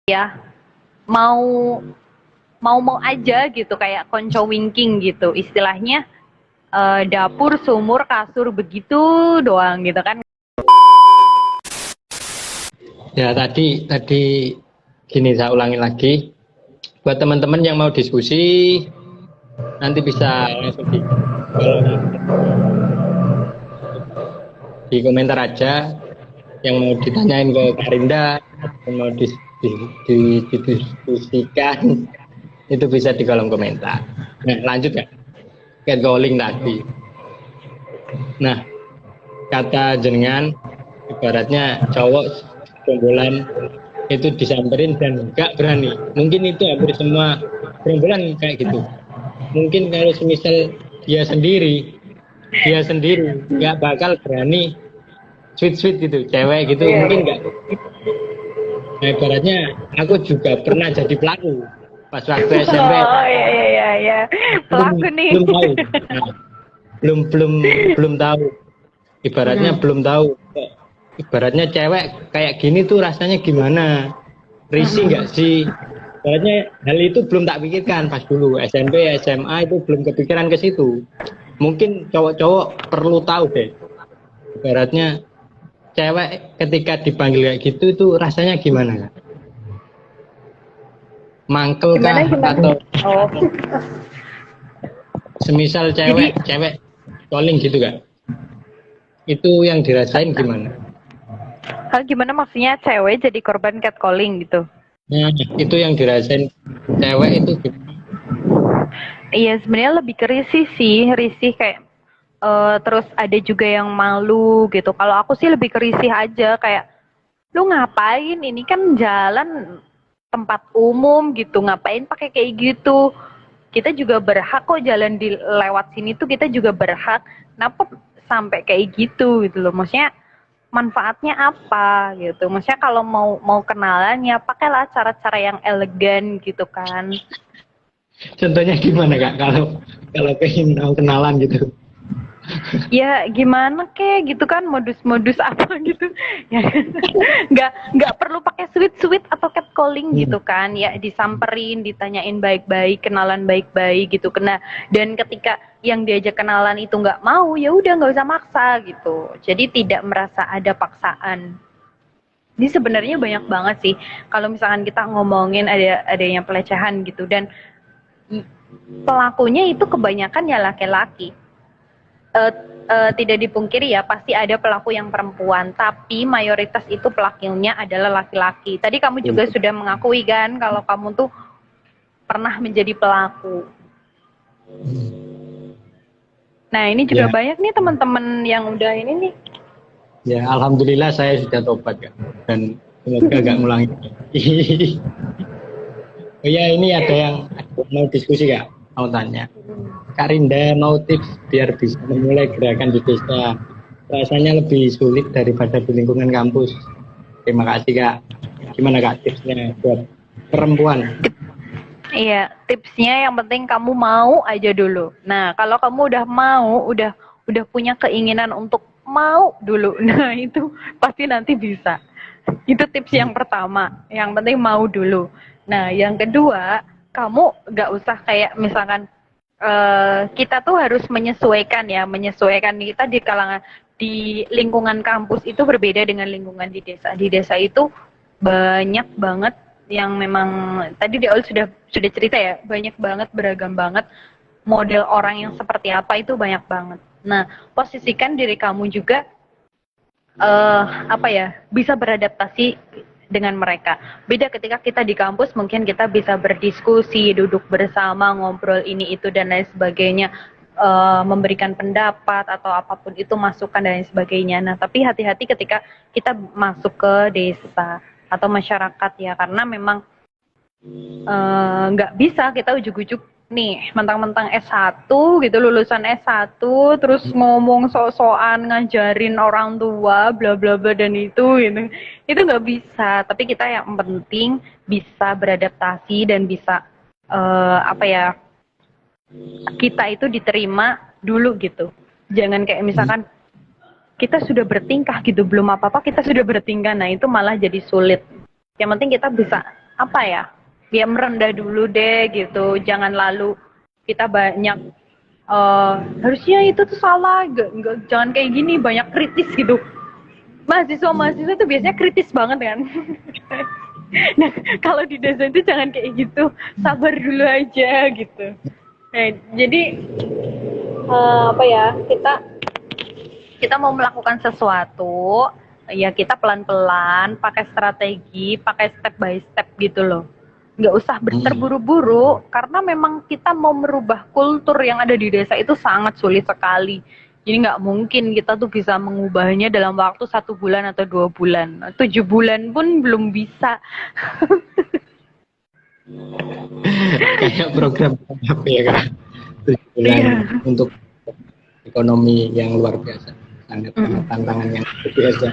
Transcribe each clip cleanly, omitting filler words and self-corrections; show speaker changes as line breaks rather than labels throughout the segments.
ya mau mau aja gitu kayak konco winking gitu istilahnya, dapur sumur kasur begitu doang gitu kan.
Ya tadi gini, saya ulangi lagi buat teman-teman yang mau diskusi, nanti bisa langsung di kolom di komentar aja yang mau ditanyain ke Karinda, yang mau didiskusikan itu bisa di kolom komentar. Nah lanjut ya, catcalling tadi. Nah kata jenengan ibaratnya cowok gerombolan itu disamperin dan nggak berani. Mungkin itu hampir semua gerombolan kayak gitu. Mungkin kalau semisal dia sendiri nggak bakal berani sweet gitu, cewek gitu mungkin nggak. Nah, ibaratnya aku juga pernah jadi pelaku pas waktu SMP.
Oh iya
belum
pelaku nih.
belum tahu. Nah, belum belum belum tahu. Ibaratnya belum tahu. Ibaratnya cewek kayak gini tuh rasanya gimana? Risih nggak sih? Ibaratnya hal itu belum tak pikirkan pas dulu SMP, SMA itu belum kepikiran ke situ. Mungkin cowok-cowok perlu tahu deh. Ibaratnya cewek ketika dipanggil kayak gitu itu rasanya gimana? Mangkel
Gimana
kah
gimana?
atau
Oh.
semisal
Jadi
cewek calling gitu kan? Itu yang dirasain gimana?
hal gimana maksudnya cewek jadi korban catcalling gitu?
Nah, itu yang dirasain cewek itu gimana?
Iya sebenarnya lebih ke risih sih, risih kayak terus ada juga yang malu gitu. Kalau aku sih lebih ke risih aja kayak lu ngapain ini kan jalan tempat umum gitu, ngapain pakai kayak gitu, kita juga berhak kok jalan di lewat sini tuh kita juga berhak, kenapa sampai kayak gitu loh, maksudnya manfaatnya apa gitu, maksudnya kalau mau mau kenalan ya pakailah cara-cara yang elegan gitu kan.
Contohnya gimana kak? Kalau pengen tahu kenalan gitu?
Ya gimana kek gitu kan, modus-modus apa gitu ya. Nggak perlu pakai sweet atau catcalling gitu kan ya, disamperin ditanyain baik-baik, kenalan baik-baik gitu kena. Dan ketika yang diajak kenalan itu nggak mau ya udah nggak usah maksa gitu, jadi tidak merasa ada paksaan. Ini sebenarnya banyak banget sih kalau misalkan kita ngomongin adanya pelecehan gitu, dan pelakunya itu kebanyakan ya laki-laki. eh, Tidak dipungkiri ya pasti ada pelaku yang perempuan, tapi mayoritas itu pelakunya adalah laki-laki. Tadi kamu juga sudah mengakui kan kalau kamu tuh pernah menjadi pelaku. Nah ini juga
Ya,
banyak nih teman-teman yang udah ini nih.
ya alhamdulillah saya sudah tobat kak, dan semoga gak ngulangi. Oh ya, ini ada yang mau diskusi kak, mau tanya. Kak Rinda mau tips biar bisa memulai gerakan di desa. Rasanya lebih sulit daripada di lingkungan kampus. Terima kasih kak. Gimana kak tipsnya buat perempuan?
Iya, tipsnya yang penting kamu mau aja dulu. Nah, kalau kamu udah mau, udah punya keinginan untuk mau dulu. Nah, itu pasti nanti bisa. Itu tips yang pertama. Yang penting mau dulu. Nah, yang kedua, kamu gak usah kayak misalkan kita tuh harus menyesuaikan ya, menyesuaikan kita di kalangan di lingkungan kampus itu berbeda dengan lingkungan di desa. Di desa itu banyak banget yang memang tadi di awal sudah cerita ya, banyak banget, beragam banget model orang yang seperti apa itu banyak banget. Nah, posisikan diri kamu juga apa ya, bisa beradaptasi dengan mereka. Beda ketika kita di kampus, mungkin kita bisa berdiskusi, duduk bersama, ngobrol ini itu dan lain sebagainya, memberikan pendapat atau apapun itu, masukan dan lain sebagainya. Nah, tapi hati-hati ketika kita masuk ke desa atau masyarakat ya, karena memang nggak bisa kita ujuk-ujuk nih mentang-mentang S1 gitu, lulusan S1 terus ngomong sok-sokan ngajarin orang tua bla bla bla dan itu nggak bisa. Tapi kita yang penting bisa beradaptasi dan bisa apa ya, kita itu diterima dulu gitu. Jangan kayak misalkan kita sudah bertingkah gitu, belum apa-apa kita sudah bertingkah, nah itu malah jadi sulit. Yang penting kita bisa apa ya, dia merendah dulu deh gitu, jangan lalu kita banyak harusnya itu tuh salah, jangan kayak gini, banyak kritis gitu. Mahasiswa tuh biasanya kritis banget kan. Nah, kalau di desain itu jangan kayak gitu, sabar dulu aja gitu. Nah, jadi apa ya, kita mau melakukan sesuatu, ya kita pelan-pelan, pakai strategi, pakai step by step gitu loh. Nggak usah terburu-buru, karena memang kita mau merubah kultur yang ada di desa itu sangat sulit sekali. Jadi nggak mungkin kita tuh bisa mengubahnya dalam waktu 1 bulan atau 2 bulan. 7 bulan pun belum bisa.
Kayak program apa ya Kak? 7 bulan untuk ekonomi yang luar biasa. Sangat tantangan yang luar biasa.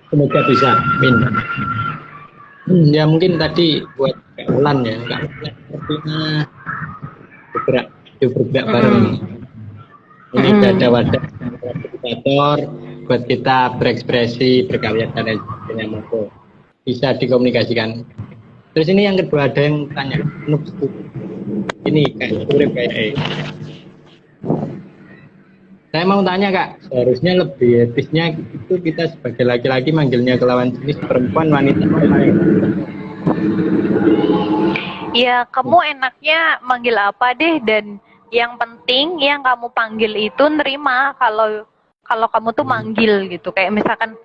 Semoga bisa, amin. Ya mungkin tadi buat Kak Ulan ya, Kak Ulan artinya bergerak bareng. Ini ada wadah fasilitator buat kita berekspresi, berkarya dan lain sebagainya, monggo bisa dikomunikasikan. Terus ini yang kedua, ada yang tanya, ini kayak urip kayak saya mau tanya Kak, seharusnya lebih etisnya itu kita sebagai laki-laki manggilnya ke lawan jenis, perempuan, wanita,
ya kamu enaknya manggil apa deh, dan yang penting yang kamu panggil itu nerima kalau kamu tuh manggil gitu. Kayak misalkan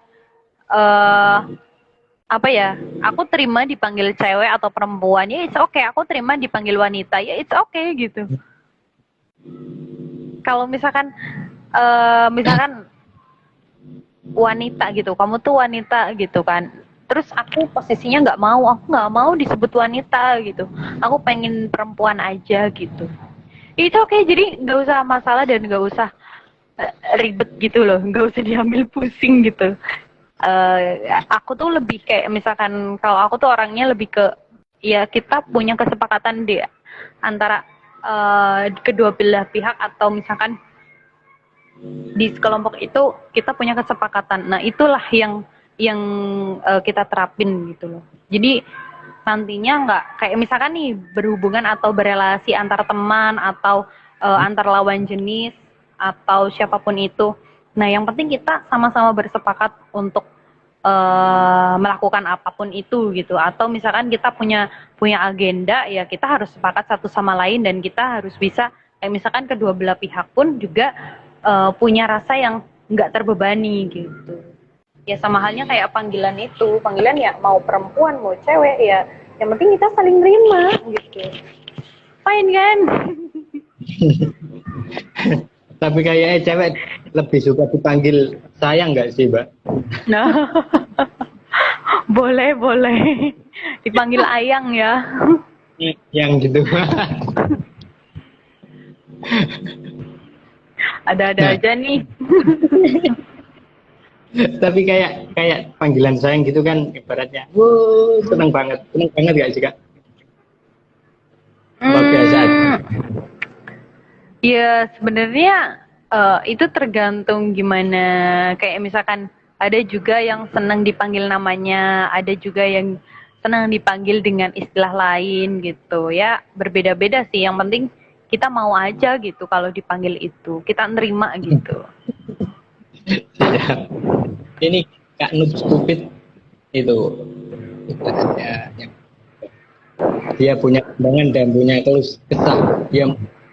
apa ya, aku terima dipanggil cewek atau perempuan, ya it's okay. Aku terima dipanggil wanita, ya it's okay gitu. Kalau misalkan wanita gitu, kamu tuh wanita gitu kan, terus aku posisinya aku nggak mau disebut wanita gitu, aku pengen perempuan aja gitu, itu oke. Jadi nggak usah masalah dan nggak usah ribet gitu loh, nggak usah diambil pusing gitu. Aku tuh lebih kayak misalkan, kalau aku tuh orangnya lebih ke, ya kita punya kesepakatan deh antara kedua belah pihak, atau misalkan di kelompok itu kita punya kesepakatan. Nah itulah yang kita terapin gitu loh. Jadi nantinya nggak kayak misalkan nih berhubungan atau berelasi antar teman atau antar lawan jenis atau siapapun itu. Nah yang penting kita sama-sama bersepakat untuk melakukan apapun itu gitu. Atau misalkan kita punya agenda, ya kita harus sepakat satu sama lain, dan kita harus bisa kayak misalkan kedua belah pihak pun juga punya rasa yang nggak terbebani gitu. Ya sama halnya kayak panggilan itu, panggilan ya mau perempuan mau cewek, ya yang penting kita saling terima gitu. Fine kan?
Tapi kayaknya cewek lebih suka dipanggil sayang nggak sih, Mbak?
Nah, boleh dipanggil ayang ya.
Yang gitu.
Ada aja nih.
Tapi kayak panggilan sayang gitu kan, ibaratnya seneng banget gak sih Kak? Biasa aja.
Ya sebenarnya itu tergantung gimana. Kayak misalkan ada juga yang senang dipanggil namanya, ada juga yang senang dipanggil dengan istilah lain gitu ya, berbeda-beda sih. Yang penting kita mau aja gitu, kalau dipanggil itu kita nerima gitu.
Ini Kak Noob Stupid itu dia punya kembangan dan punya kesah, dia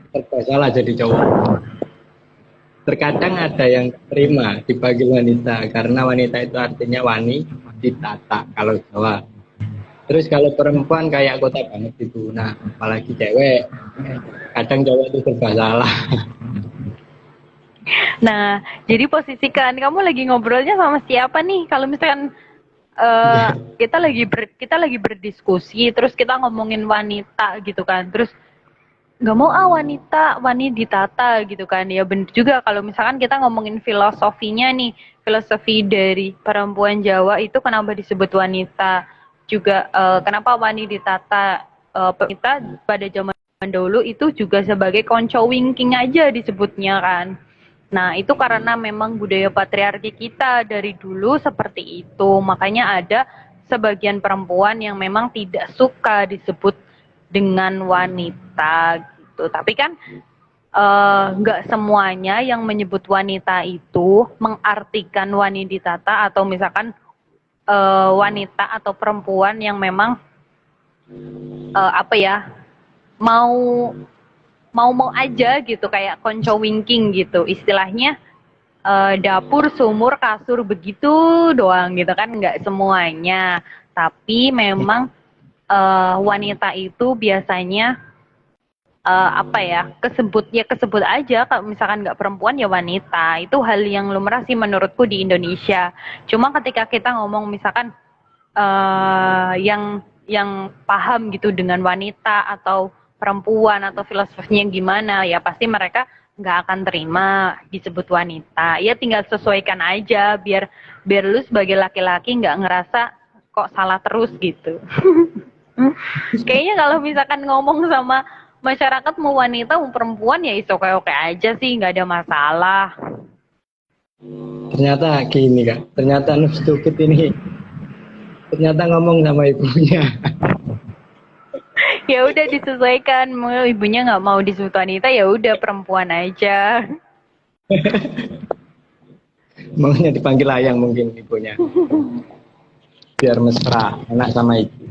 serba salah jadi cowok. Terkadang ada yang terima dipanggil wanita karena wanita itu artinya wani, ditata kalau Jawa. Terus kalau perempuan kayak kota banget itu. Nah apalagi cewek, kadang cowok itu serba salah.
Nah, jadi posisikan kamu lagi ngobrolnya sama siapa nih? Kalau misalkan kita lagi berdiskusi, terus kita ngomongin wanita gitu kan, terus nggak mau wanita, wani ditata gitu kan, ya bener juga. Kalau misalkan kita ngomongin filosofinya nih, filosofi dari perempuan Jawa itu kenapa disebut wanita, juga kenapa wani ditata, kita pada zaman dahulu itu juga sebagai konco wingking aja disebutnya kan. Nah, itu karena memang budaya patriarki kita dari dulu seperti itu. Makanya ada sebagian perempuan yang memang tidak suka disebut dengan wanita gitu. Tapi kan nggak semuanya yang menyebut wanita itu mengartikan wanita atau misalkan wanita atau perempuan yang memang apa ya, mau mau aja gitu, kayak konco winking gitu istilahnya, dapur sumur kasur begitu doang gitu kan, nggak semuanya. Tapi memang wanita itu biasanya apa ya, kesebut aja, kalau misalkan nggak perempuan ya wanita. Itu hal yang lumrah sih menurutku di Indonesia. Cuma ketika kita ngomong misalkan yang paham gitu dengan wanita atau perempuan atau filosofinya gimana, ya pasti mereka nggak akan terima disebut wanita. Ya tinggal sesuaikan aja biar biar lu sebagai laki-laki nggak ngerasa kok salah terus gitu. Kayaknya kalau misalkan ngomong sama masyarakat mau wanita mau perempuan ya is oke-oke aja sih, nggak ada masalah.
Ternyata gini Kak, ternyata Noob Stupid ini ternyata ngomong sama ibunya.
Ya udah disesuaikan, mau ibunya nggak mau disebut wanita ya udah perempuan aja.
Maunya dipanggil ayang mungkin ibunya. Biar mesra, enak sama ibu.